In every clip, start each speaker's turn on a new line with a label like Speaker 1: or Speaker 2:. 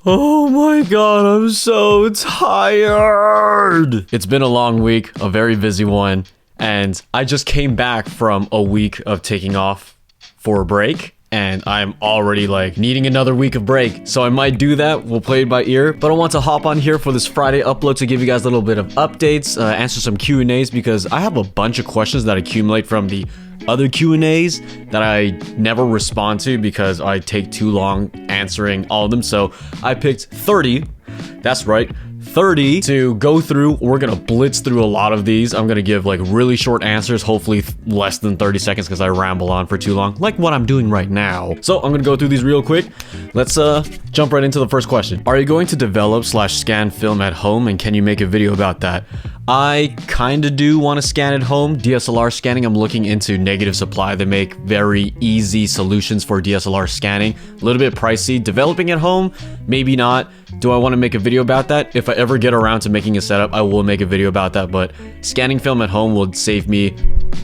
Speaker 1: Oh my god, I'm so tired. It's been a long week, a very busy one, and I just came back from a week of taking off for a break, and I'm already like needing another week of break. So I might do that. We'll play it by ear, but I want to hop on here for this Friday upload to give you guys a little bit of updates, answer some Q&As, because I have a bunch of questions that accumulate from the other Q&As that I never respond to because I take too long answering all of them. So I picked 30, that's right, 30 to go through. We're gonna blitz through a lot of these. I'm gonna give like really short answers, hopefully less than 30 seconds because I ramble on for too long, like what I'm doing right now. So I'm gonna go through these real quick. Let's jump right into the first question. Are you going to develop / scan film at home, and can you make a video about that? I kind of do want to scan at home. DSLR scanning, I'm looking into Negative Supply. They make very easy solutions for DSLR scanning. A little bit pricey. Developing at home, maybe not. Do I want to make a video about that? If I ever get around to making a setup, I will make a video about that, but scanning film at home will save me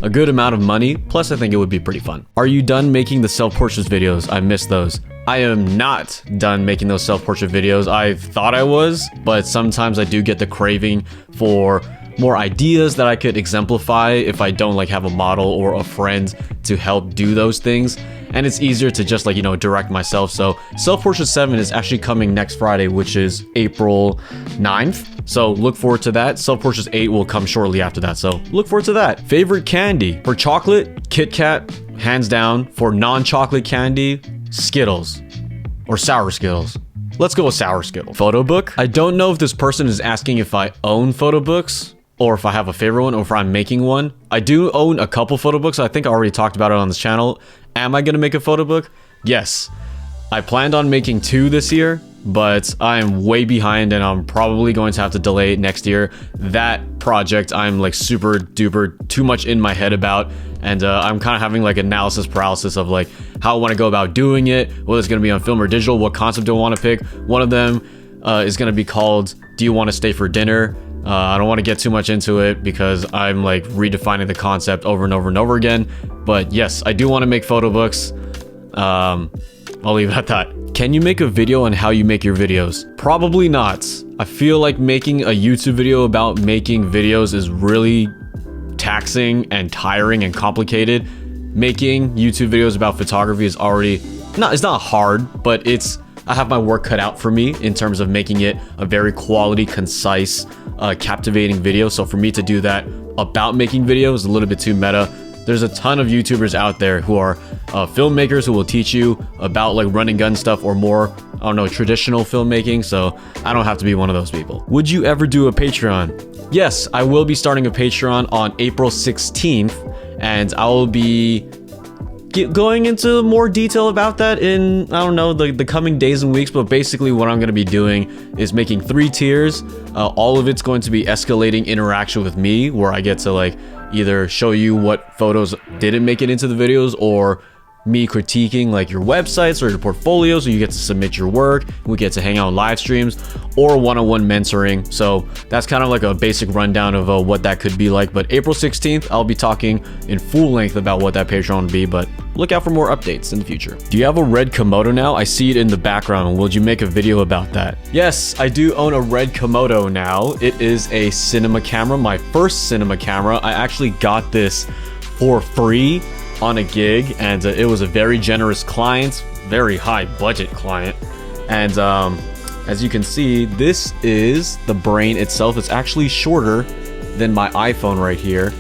Speaker 1: a good amount of money. Plus, I think it would be pretty fun. Are you done making the self-portraits videos? I miss those. I am not done making those self-portrait videos. I thought I was, but sometimes I do get the craving for more ideas that I could exemplify if I don't like have a model or a friend to help do those things. And it's easier to just like, you know, direct myself. So Self-Portrait 7 is actually coming next Friday, which is April 9th. So look forward to that. Self-Portraits 8 will come shortly after that. So look forward to that. Favorite candy? For chocolate, Kit Kat, hands down. For non-chocolate candy, Skittles or sour Skittles. Let's go with sour Skittles. Photobook. I don't know if this person is asking if I own photo books or if I have a favorite one or if I'm making one. I do own a couple photo books. I think I already talked about it on this channel. Am I gonna make a photo book? Yes. I planned on making 2 this year, but I'm way behind and I'm probably going to have to delay it next year. That project I'm like super duper too much in my head about, and I'm kind of having like analysis paralysis of like how I want to go about doing it, whether it's going to be on film or digital, what concept do I want to pick. One of them is going to be called Do You Want to Stay for Dinner? I don't want to get too much into it because I'm like redefining the concept over and over and over again. But yes, I do want to make photo books. I'll leave it at that. Can you make a video on how you make your videos? Probably not. I feel like making a YouTube video about making videos is really taxing and tiring and complicated. Making YouTube videos about photography is already it's not hard, but I have my work cut out for me in terms of making it a very quality, concise, captivating video. So for me to do that about making videos is a little bit too meta. There's a ton of YouTubers out there who are filmmakers who will teach you about like run and gun stuff or more, I don't know, traditional filmmaking. So I don't have to be one of those people. Would you ever do a Patreon? Yes, I will be starting a Patreon on April 16th, and I will be going into more detail about that in, I don't know, the coming days and weeks. But basically what I'm going to be doing is making 3 tiers. All of it's going to be escalating interaction with me, where I get to like either show you what photos didn't make it into the videos, or me critiquing like your websites or your portfolios, so you get to submit your work. We get to hang out on live streams or one-on-one mentoring. So that's kind of like a basic rundown of what that could be like. But April 16th, I'll be talking in full length about what that Patreon would be, but look out for more updates in the future. Do you have a RED Komodo now? I see it in the background. Would you make a video about that? Yes, I do own a RED Komodo now. It is a cinema camera, my first cinema camera. I actually got this for free on a gig, and it was a very generous client, very high budget client. And as you can see, this is the brain itself. It's actually shorter than my iPhone right here.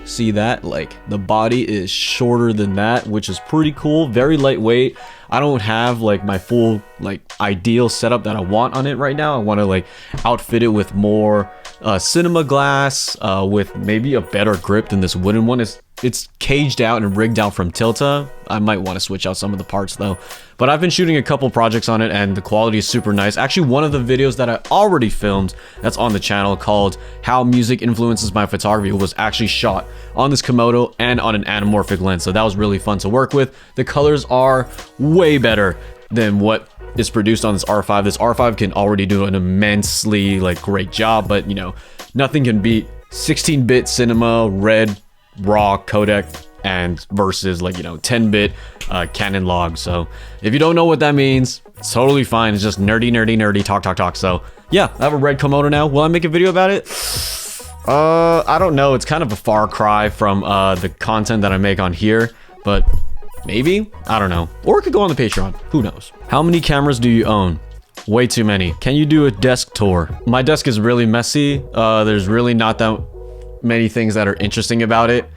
Speaker 1: See that? Like the body is shorter than that, which is pretty cool. Very lightweight. I don't have like my full like ideal setup that I want on it right now. I want to like outfit it with more cinema glass, with maybe a better grip than this wooden one. It's caged out and rigged out from Tilta. I might want to switch out some of the parts though. But I've been shooting a couple projects on it and the quality is super nice. Actually, one of the videos that I already filmed that's on the channel called How Music Influences My Photography was actually shot on this Komodo and on an anamorphic lens. So that was really fun to work with. The colors are way better than what is produced on this R5. This R5 can already do an immensely like great job, but you know, nothing can beat 16-bit cinema, RED, RAW, codec, and versus like, you know, 10-bit Canon log. So if you don't know what that means, It's totally fine. It's just nerdy talk. So yeah, I have a RED Komodo now. Will I make a video about it? I don't know. It's kind of a far cry from the content that I make on here, but maybe? I don't know. Or it could go on the Patreon. Who knows? How many cameras do you own? Way too many. Can you do a desk tour? My desk is really messy. There's really not that many things that are interesting about it.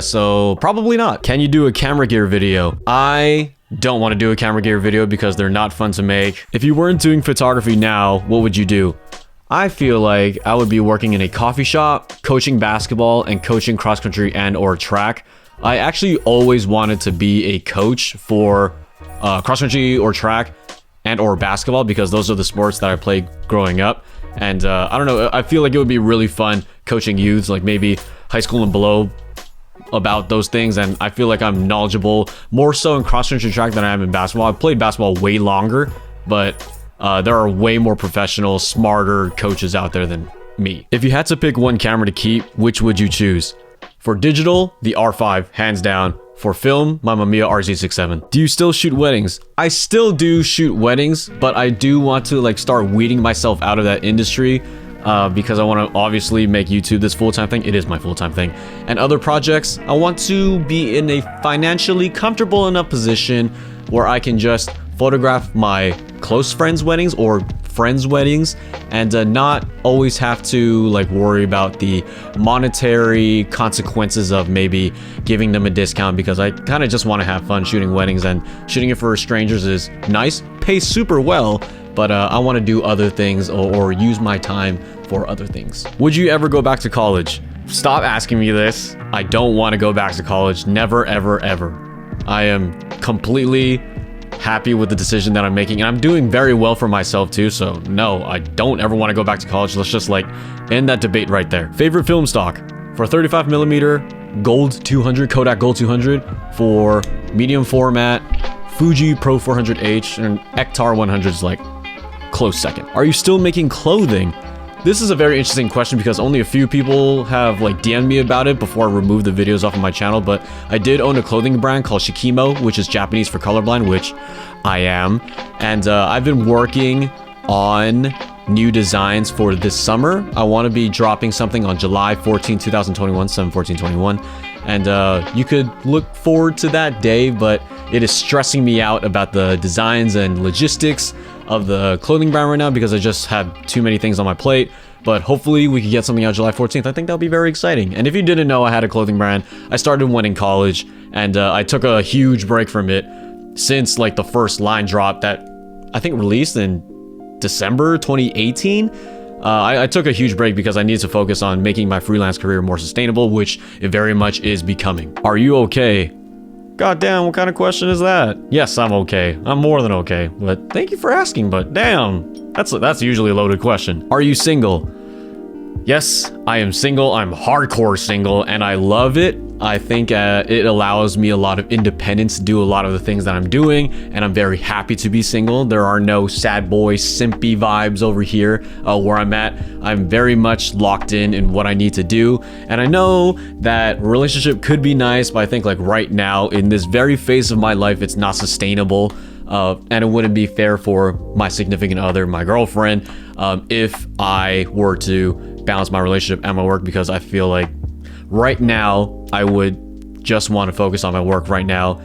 Speaker 1: So probably not. Can you do a camera gear video? I don't want to do a camera gear video because they're not fun to make. If you weren't doing photography now, what would you do? I feel like I would be working in a coffee shop, coaching basketball, and coaching cross country and or track. I actually always wanted to be a coach for cross country or track and or basketball because those are the sports that I played growing up. And I don't know, I feel like it would be really fun coaching youths, like maybe high school and below, about those things. And I feel like I'm knowledgeable more so in cross country track than I am in basketball. I've played basketball way longer, but there are way more professional, smarter coaches out there than me. If you had to pick one camera to keep, which would you choose? For digital, the R5, hands down. For film, my Mamiya RZ67. Do you still shoot weddings? I still do shoot weddings, but I do want to like start weeding myself out of that industry because I want to obviously make YouTube this full-time thing. It is my full-time thing. And other projects, I want to be in a financially comfortable enough position where I can just photograph my close friends' weddings or friends' weddings and not always have to like worry about the monetary consequences of maybe giving them a discount, because I kind of just want to have fun shooting weddings, and shooting it for strangers is nice, pays super well, but I want to do other things or use my time for other things. Would you ever go back to college? Stop asking me this. I don't want to go back to college. Never, ever, ever. I am completely happy with the decision that I'm making, and I'm doing very well for myself too, so no, I don't ever want to go back to college. Let's just like end that debate right there. Favorite film stock? For 35mm Gold 200, Kodak Gold 200. For medium format, Fuji Pro 400H, and Ektar 100 is like close second. Are you still making clothing? This is a very interesting question because only a few people have like DM'd me about it before I removed the videos off of my channel, but I did own a clothing brand called Shikimo, which is Japanese for colorblind, which I am. And I've been working on new designs for this summer. I want to be dropping something on July 14, 2021, 7/14/21. And you could look forward to that day, but it is stressing me out about the designs and logistics of the clothing brand right now because I just had too many things on my plate. But hopefully we could get something out July 14th. I think that'll be very exciting. And if you didn't know I had a clothing brand, I started when in college, and I took a huge break from it since like the first line drop that I think released in December 2018. I took a huge break because I needed to focus on making my freelance career more sustainable, which it very much is becoming. Are you okay? God damn, what kind of question is that? Yes, I'm okay. I'm more than okay. But thank you for asking, but damn, that's usually a loaded question. Are you single? Yes, I am single. I'm hardcore single, and I love it. I think it allows me a lot of independence to do a lot of the things that I'm doing, and I'm very happy to be single. There are no sad boy, simpy vibes over here where I'm at. I'm very much locked in what I need to do, and I know that relationship could be nice, but I think like right now, in this very phase of my life, it's not sustainable. And it wouldn't be fair for my significant other, my girlfriend, if I were to balance my relationship and my work, because I feel like right now I would just want to focus on my work right now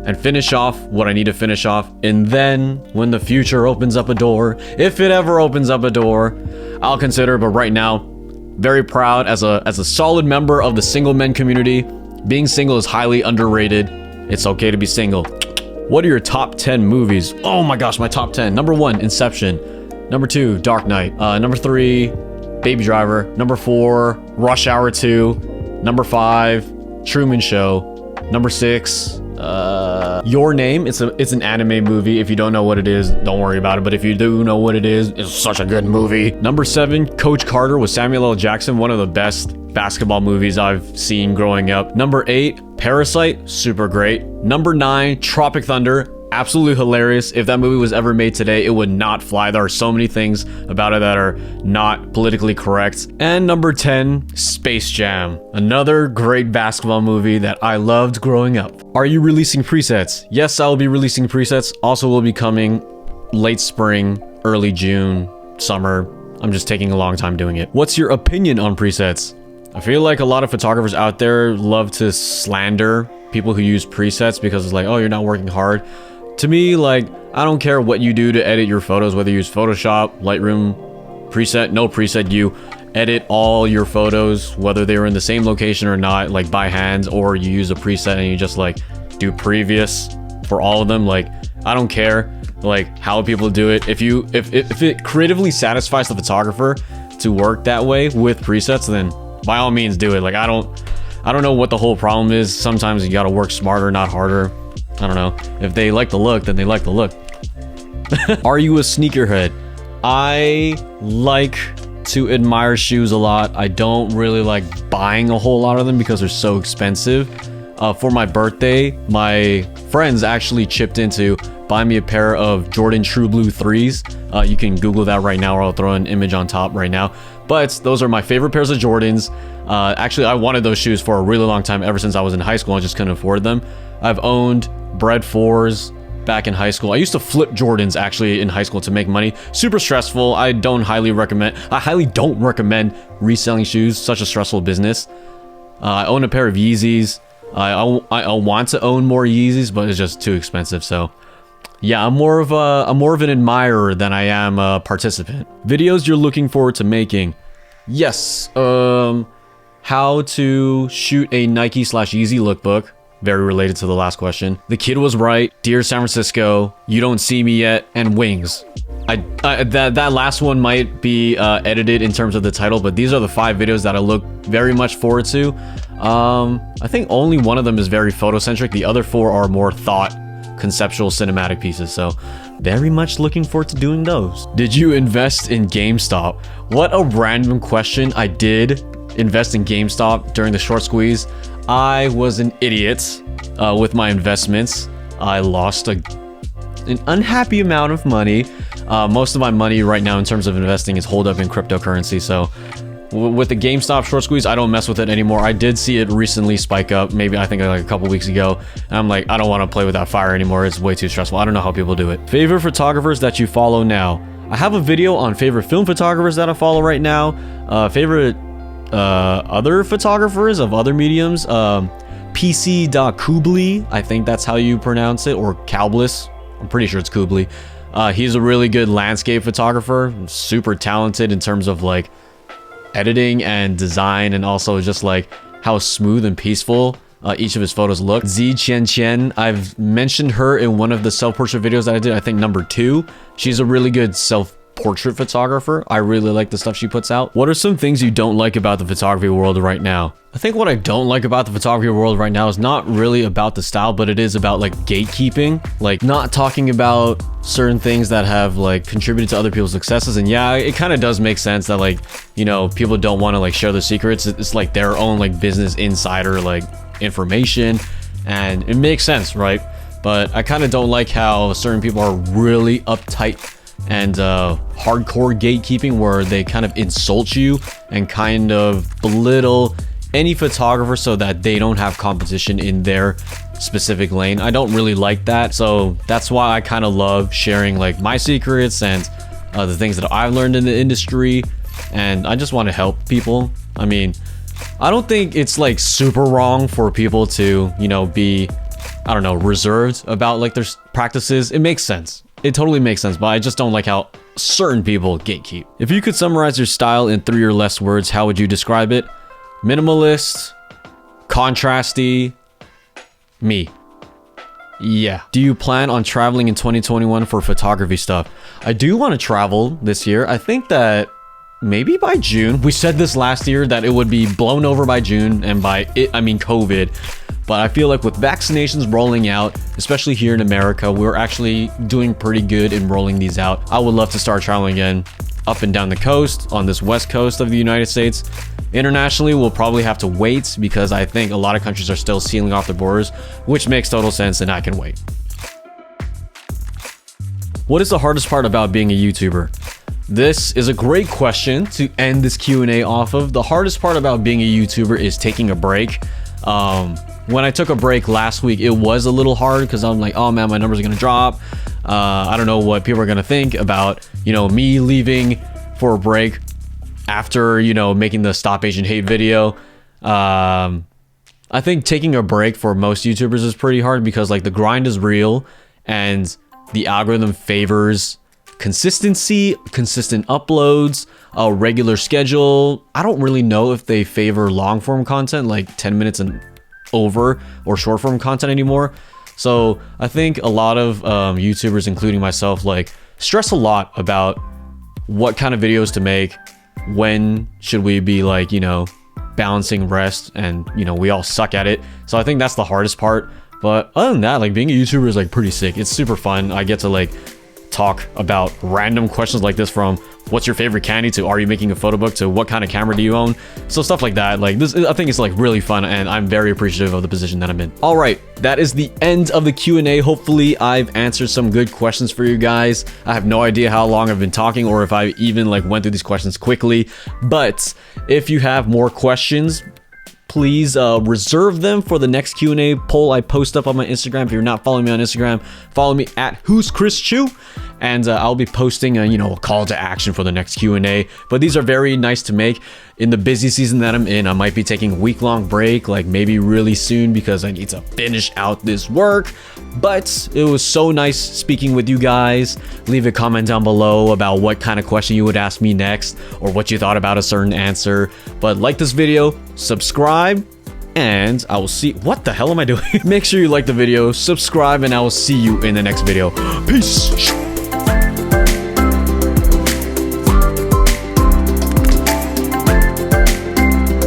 Speaker 1: and finish off what I need to finish off. And then when the future opens up a door, if it ever opens up a door, I'll consider. But right now, very proud as a solid member of the single men community. Being single is highly underrated. It's okay to be single. What are your top 10 movies? Oh my gosh, my top 10. Number 1, Inception. Number 2, Dark Knight. Number 3, Baby Driver. Number 4, Rush Hour 2. Number 5, Truman Show. Number 6, Your Name. It's an anime movie. If you don't know what it is, don't worry about it. But if you do know what it is, it's such a good movie. Number 7, Coach Carter with Samuel L. Jackson. One of the best basketball movies I've seen growing up. Number 8, Parasite. Super great. Number 9, Tropic Thunder. absolutely hilarious. If that movie was ever made today, it would not fly. There are so many things about it that are not politically correct. And number 10, Space Jam. Another great basketball movie that I loved growing up. Are you releasing presets? Yes, I will be releasing presets. Also will be coming late spring, early June, summer. I'm just taking a long time doing it. What's your opinion on presets? I feel like a lot of photographers out there love to slander people who use presets because it's like, oh, you're not working hard. To me, like, I don't care what you do to edit your photos, whether you use Photoshop, Lightroom, preset, no preset, you edit all your photos, whether they were in the same location or not, like by hand, or you use a preset and you just like do previous for all of them. Like, I don't care like how people do it. If it creatively satisfies the photographer to work that way with presets, then by all means do it. Like, I don't know what the whole problem is. Sometimes you gotta work smarter, not harder. I don't know. If they like the look, then they like the look. Are you a sneakerhead? I like to admire shoes a lot. I don't really like buying a whole lot of them because they're so expensive. For my birthday, my friends actually chipped in to buy me a pair of Jordan True Blue 3s. You can Google that right now, or I'll throw an image on top right now. But those are my favorite pairs of Jordans. Actually, I wanted those shoes for a really long time, ever since I was in high school. I just couldn't afford them. I've owned Bread 4s back in high school. I used to flip Jordans actually in high school to make money. Super stressful. I highly don't recommend reselling shoes. Such a stressful business. I own a pair of Yeezys. I want to own more Yeezys, but it's just too expensive. So yeah, I'm more of an admirer than I am a participant. Videos you're looking forward to making? Yes. How to shoot a Nike/Yeezy lookbook. Very related to the last question. The Kid Was Right, Dear San Francisco, You Don't See Me Yet, and Wings. That last one might be edited in terms of the title, but these are the 5 videos that I look very much forward to. I think only one of them is very photocentric. The other 4 are more thought, conceptual, cinematic pieces. So very much looking forward to doing those. Did you invest in GameStop? What a random question. I did invest in GameStop during the short squeeze. I was an idiot with my investments. I lost an unhappy amount of money. Most of my money right now in terms of investing is holed up in cryptocurrency. So with the GameStop short squeeze, I don't mess with it anymore. I did see it recently spike up, maybe I think like a couple weeks ago. And I'm like, I don't want to play with that fire anymore. It's way too stressful. I don't know how people do it. Favorite photographers that you follow now? I have a video on favorite film photographers that I follow right now. Favorite other photographers of other mediums. PC.Kubli, I think that's how you pronounce it, or Cowbliss. I'm pretty sure it's Kubli. He's a really good landscape photographer, super talented in terms of like editing and design, and also just like how smooth and peaceful each of his photos look. Z Chen Chen, I've mentioned her in one of the self-portrait videos that I did, I think number 2. She's a really good self-portrait photographer. I really like the stuff she puts out. What are some things you don't like about the photography world right now? I think what I don't like about the photography world right now is not really about the style, but it is about like gatekeeping, like not talking about certain things that have like contributed to other people's successes. And yeah, it kind of does make sense that like, you know, people don't want to like share their secrets. It's like their own like business insider like information, and it makes sense, right? But I kind of don't like how certain people are really uptight and hardcore gatekeeping, where they kind of insult you and kind of belittle any photographer so that they don't have competition in their specific lane. I don't really like that, so that's why I kind of love sharing like my secrets and the things that I've learned in the industry, and I just want to help people. I mean, I don't think it's like super wrong for people to, you know, be, I don't know, reserved about like their practices. It makes sense. It totally makes sense, but I just don't like how certain people gatekeep. If you could summarize your style in 3 or less words, how would you describe it? Minimalist, contrasty, me. Yeah. Do you plan on traveling in 2021 for photography stuff? I do want to travel this year. I think that maybe by June. We said this last year that it would be blown over by June, and by it, I mean COVID. But I feel like with vaccinations rolling out, especially here in America, we're actually doing pretty good in rolling these out. I would love to start traveling again up and down the coast on this west coast of the United States. Internationally, we'll probably have to wait because I think a lot of countries are still sealing off their borders, which makes total sense, and I can wait. What is the hardest part about being a YouTuber? This is a great question to end this Q&A off of. The hardest part about being a YouTuber is taking a break. When I took a break last week, it was a little hard because I'm like, oh man, my numbers are gonna drop. I don't know what people are gonna think about, you know, me leaving for a break after, you know, making the Stop Asian Hate video. I think taking a break for most YouTubers is pretty hard because like the grind is real and the algorithm favors consistency, consistent uploads, a regular schedule. I don't really know if they favor long form content like 10 minutes and over or short form content anymore. So I think a lot of YouTubers, including myself, like stress a lot about what kind of videos to make, when should we be like, you know, balancing rest, and you know, we all suck at it. So I think that's the hardest part. But other than that, like being a YouTuber is like pretty sick. It's super fun. I get to like talk about random questions like this, from what's your favorite candy to are you making a photo book to what kind of camera do you own. So stuff like that, like this, I think it's like really fun, and I'm very appreciative of the position that I'm in. All right, that is the end of the Q&A. Hopefully I've answered some good questions for you guys. I have no idea how long I've been talking or if I even like went through these questions quickly, but if you have more questions, please reserve them for the next Q&A poll I post up on my Instagram. If you're not following me on Instagram, follow me at Who's Chris Chu, and I'll be posting a, you know, a call to action for the next Q&A. But these are very nice to make in the busy season that I'm in. I might be taking a week-long break, like maybe really soon, because I need to finish out this work. But it was so nice speaking with you guys. Leave a comment down below about what kind of question you would ask me next, or what you thought about a certain answer. But like this video, subscribe, and I will see— what the hell am I doing? Make sure you like the video, subscribe, and I will see you in the next video. Peace.